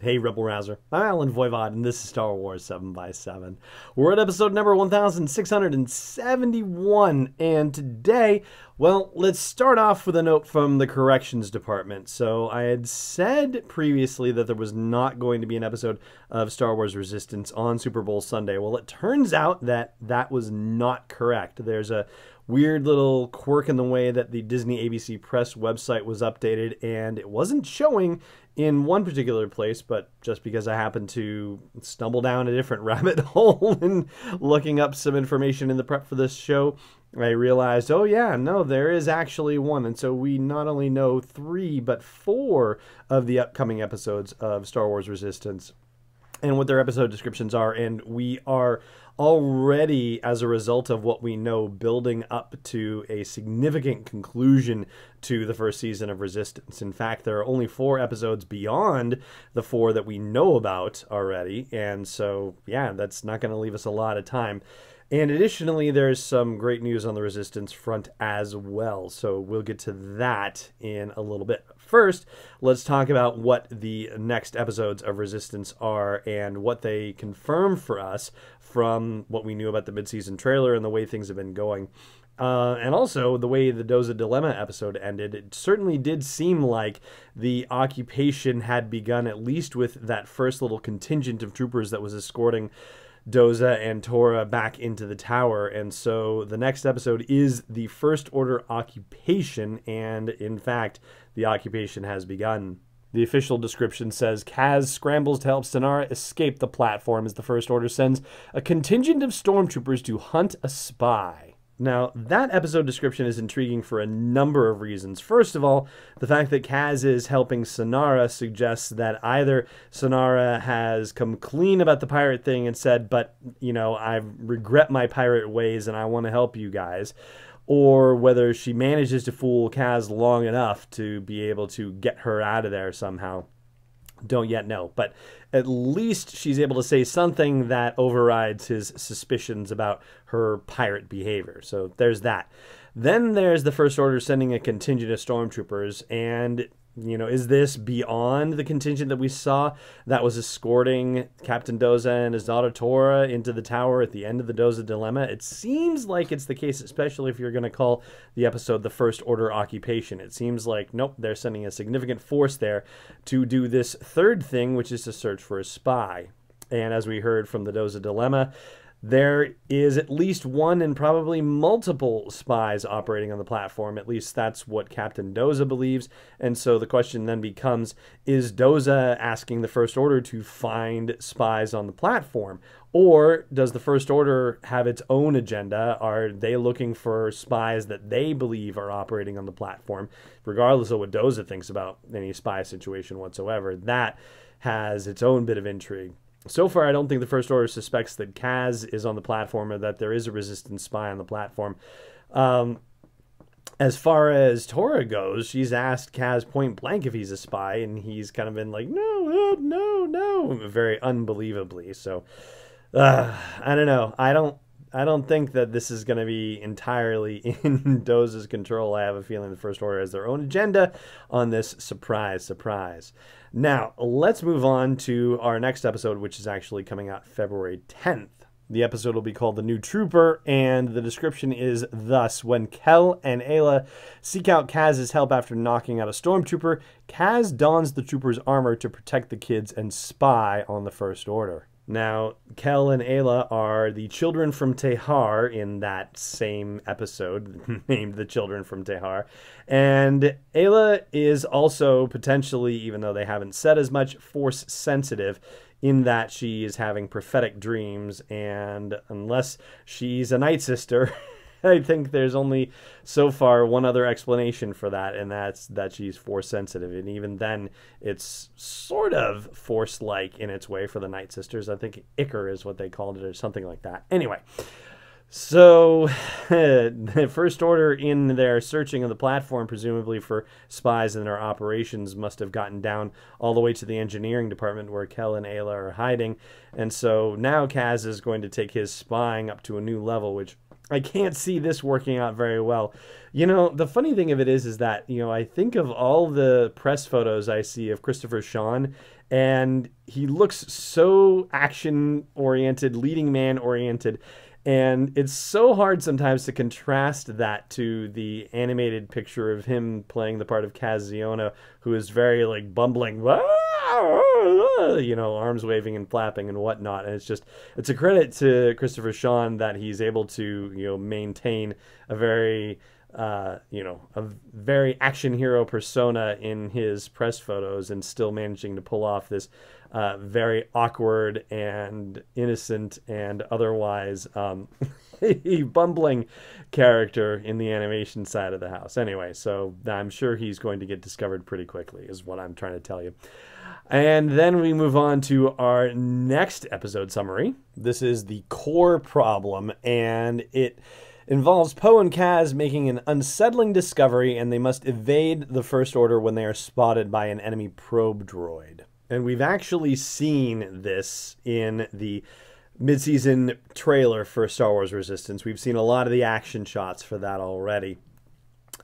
Hey Rebel Rouser, I'm Alan Voivod, and this is Star Wars 7x7. We're at episode number 1671, and today, well, let's start off with a note from the corrections department. So I had said previously that there was not going to be an episode of Star Wars Resistance on Super Bowl Sunday. Well, it turns out that that was not correct. There's a weird little quirk in the way that the Disney ABC Press website was updated, and it wasn't showing in one particular place, but just because I happened to stumble down a different rabbit hole in looking up some information in the prep for this show, I realized, oh yeah, no, there is actually one. And so we not only know 3, but 4 of the upcoming episodes of Star Wars Resistance and what their episode descriptions are, and we are already, as a result of what we know, building up to a significant conclusion to the first season of Resistance. In fact, there are only 4 episodes beyond the 4 that we know about already, and so, yeah, that's not going to leave us a lot of time. And additionally, there's some great news on the Resistance front as well, so we'll get to that in a little bit. First, let's talk about what the next episodes of Resistance are and what they confirm for us from what we knew about the mid-season trailer and the way things have been going. And also, the way the Doza Dilemma episode ended, it certainly did seem like the occupation had begun, at least with that first little contingent of troopers that was escorting Doza and Tora back into the tower. And so the next episode is the First Order occupation, and in fact, the occupation has begun. The official description says, Kaz scrambles to help Synara escape the platform as the First Order sends a contingent of stormtroopers to hunt a spy. Now, that episode description is intriguing for a number of reasons. First of all, the fact that Kaz is helping Synara suggests that either Synara has come clean about the pirate thing and said, but, you know, I regret my pirate ways and I want to help you guys, or whether she manages to fool Kaz long enough to be able to get her out of there somehow. Don't yet know, but at least she's able to say something that overrides his suspicions about her pirate behavior. So there's that. Then there's the First Order sending a contingent of stormtroopers, and, you know, is this beyond the contingent that we saw that was escorting Captain Doza and his daughter Tora into the tower at the end of the Doza Dilemma? It seems like it's the case, especially if you're going to call the episode the First Order occupation. It seems like, nope, they're sending a significant force there to do this third thing, which is to search for a spy. And as we heard from the Doza Dilemma, there is at least one and probably multiple spies operating on the platform. At least that's what Captain Doza believes. And so the question then becomes, is Doza asking the First Order to find spies on the platform? Or does the First Order have its own agenda? Are they looking for spies that they believe are operating on the platform? Regardless of what Doza thinks about any spy situation whatsoever, that has its own bit of intrigue. So far, I don't think the First Order suspects that Kaz is on the platform or that there is a Resistance spy on the platform. As far as Tora goes, she's asked Kaz point blank if he's a spy, and he's kind of been like, no, very unbelievably. So, I don't know. I don't think that this is going to be entirely in Doza's control. I have a feeling the First Order has their own agenda on this surprise. Now, let's move on to our next episode, which is actually coming out February 10th. The episode will be called The New Trooper, and the description is thus: when Kel and Ayla seek out Kaz's help after knocking out a stormtrooper, Kaz dons the trooper's armor to protect the kids and spy on the First Order. Now, Kel and Ayla are the children from Tehar in that same episode, named The Children from Tehar. And Ayla is also potentially, even though they haven't said as much, Force sensitive, in that she is having prophetic dreams, and unless she's a Night Sister, I think there's only so far one other explanation for that, and that's that she's Force sensitive. And even then, it's sort of Force-like in its way for the Night Sisters. I think Icar is what they called it, or something like that. Anyway, So, the First Order, in their searching of the platform, presumably for spies in their operations, must have gotten down all the way to the engineering department where Kel and Ayla are hiding. And so now Kaz is going to take his spying up to a new level, which I can't see this working out very well. You know, the funny thing of it is that, you know, I think of all the press photos I see of Christopher Sean, and he looks so action-oriented, leading man-oriented. And it's so hard sometimes to contrast that to the animated picture of him playing the part of Kaz Ziona, who is very like bumbling, you know, arms waving and flapping and whatnot. And it's a credit to Christopher Sean that he's able to, you know, maintain a very, you know, a very action hero persona in his press photos and still managing to pull off this very awkward and innocent and otherwise bumbling character in the animation side of the house. Anyway, so I'm sure he's going to get discovered pretty quickly, is what I'm trying to tell you. And then we move on to our next episode summary. This is the core problem, and it involves Poe and Kaz making an unsettling discovery, and they must evade the First Order when they are spotted by an enemy probe droid. And we've actually seen this in the mid-season trailer for Star Wars Resistance. We've seen a lot of the action shots for that already.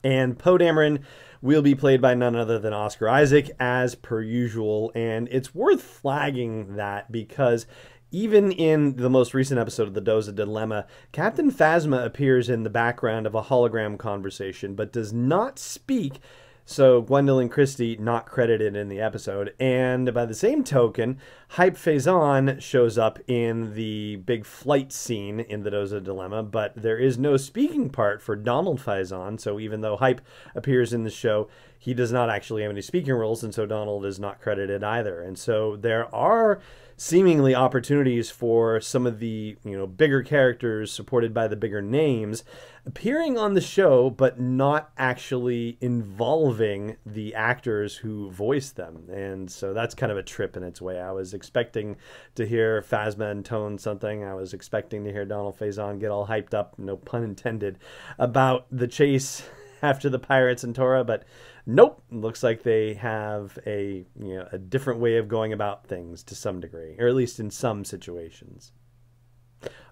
And Poe Dameron will be played by none other than Oscar Isaac, as per usual. And it's worth flagging that because even in the most recent episode of the Doza Dilemma, Captain Phasma appears in the background of a hologram conversation, but does not speak. So Gwendolyn Christie not credited in the episode. And by the same token, Hype Faison shows up in the big flight scene in the Doza Dilemma, but there is no speaking part for Donald Faison. So even though Hype appears in the show, he does not actually have any speaking roles, and so Donald is not credited either. And so there are seemingly opportunities for some of the, you know, bigger characters supported by the bigger names appearing on the show, but not actually involving the actors who voice them. And so that's kind of a trip in its way. I was expecting to hear Phasma intone something. I was expecting to hear Donald Faison get all hyped up, no pun intended, about the chase after the pirates and Torah, but nope, looks like they have a, you know, a different way of going about things to some degree, or at least in some situations.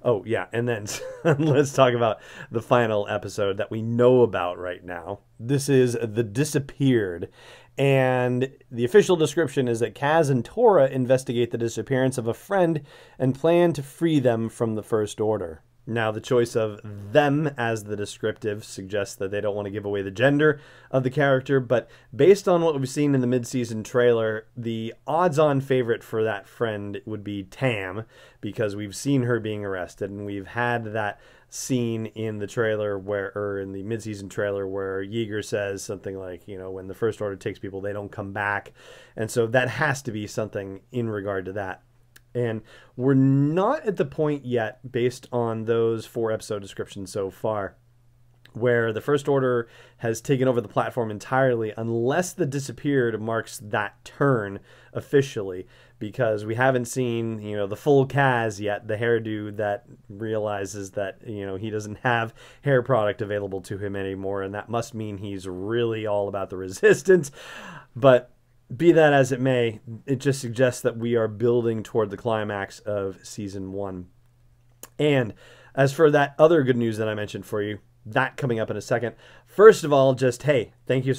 Oh yeah, and then let's talk about the final episode that we know about right now. This is The Disappeared, and the official description is that Kaz and Torah investigate the disappearance of a friend and plan to free them from the First Order. Now, the choice of them as the descriptive suggests that they don't want to give away the gender of the character, but based on what we've seen in the mid-season trailer, the odds-on favorite for that friend would be Tam, because we've seen her being arrested, and we've had that scene in the trailer or in the mid-season trailer where Yeager says something like, you know, when the First Order takes people, they don't come back. And so that has to be something in regard to that. And we're not at the point yet, based on those 4 episode descriptions so far, where the First Order has taken over the platform entirely, unless The Disappeared marks that turn officially, because we haven't seen, you know, the full Kaz yet, the hairdo that realizes that, you know, he doesn't have hair product available to him anymore, and that must mean he's really all about the Resistance. But be that as it may, it just suggests that we are building toward the climax of Season 1. And as for that other good news that I mentioned for you, that coming up in a second. First of all, just, hey, thank you.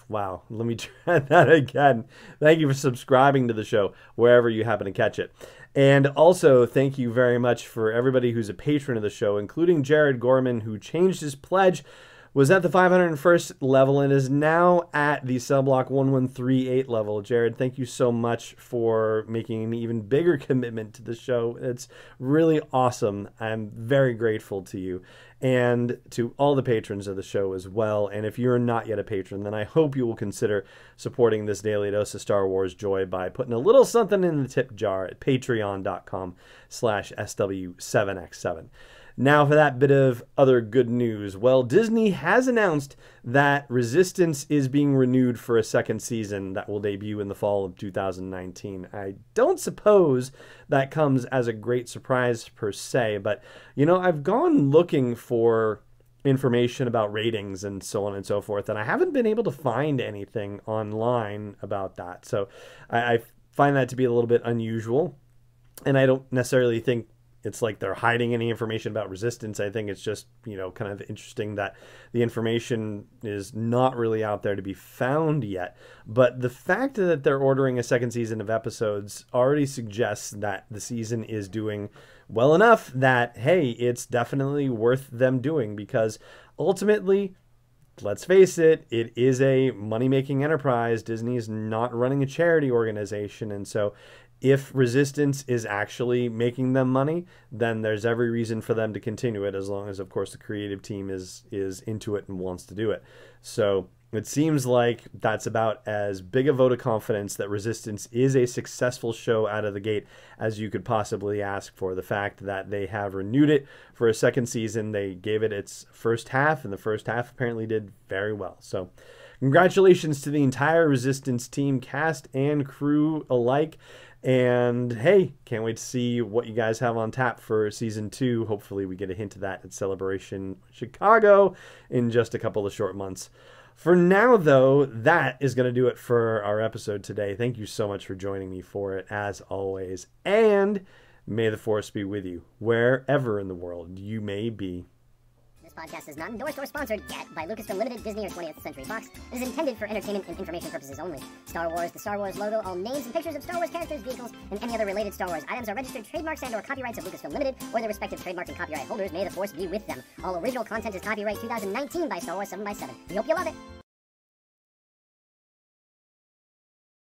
Wow, let me try that again. Thank you for subscribing to the show, wherever you happen to catch it. And also, thank you very much for everybody who's a patron of the show, including Jared Gorman, who changed his pledge, was at the 501st level, and is now at the cell block 1138 level. Jared, thank you so much for making an even bigger commitment to the show. It's really awesome. I'm very grateful to you, and to all the patrons of the show as well. And if you're not yet a patron, then I hope you will consider supporting this daily dose of Star Wars joy by putting a little something in the tip jar at patreon.com/SW7x7. Now for that bit of other good news. Well, Disney has announced that Resistance is being renewed for a second season that will debut in the fall of 2019. I don't suppose that comes as a great surprise per se, but I've gone looking for information about ratings and so on and so forth, and I haven't been able to find anything online about that. So I find that to be a little bit unusual, and I don't necessarily think it's like they're hiding any information about Resistance. I think it's just, kind of interesting that the information is not really out there to be found yet. But the fact that they're ordering a second season of episodes already suggests that the season is doing well enough that, hey, it's definitely worth them doing, because ultimately, let's face it, it is a money-making enterprise. Disney's not running a charity organization, and so if Resistance is actually making them money, then there's every reason for them to continue it, as long as, of course, the creative team is into it and wants to do it. So it seems like that's about as big a vote of confidence that Resistance is a successful show out of the gate as you could possibly ask for. The fact that they have renewed it for a second season, they gave it its first half, and the first half apparently did very well. So congratulations to the entire Resistance team, cast and crew alike. And hey, can't wait to see what you guys have on tap for season 2. Hopefully we get a hint of that at Celebration Chicago in just a couple of short months. For now, though, that is going to do it for our episode today. Thank you so much for joining me for it, as always. And may the Force be with you, wherever in the world you may be. This podcast is not endorsed or sponsored yet by Lucasfilm Limited, Disney, or 20th Century Fox. It is intended for entertainment and information purposes only. Star Wars, the Star Wars logo, all names and pictures of Star Wars characters, vehicles, and any other related Star Wars items are registered trademarks and/or copyrights of Lucasfilm Limited or their respective trademark and copyright holders. May the Force be with them. All original content is copyright 2019 by Star Wars 7x7. We hope you love it.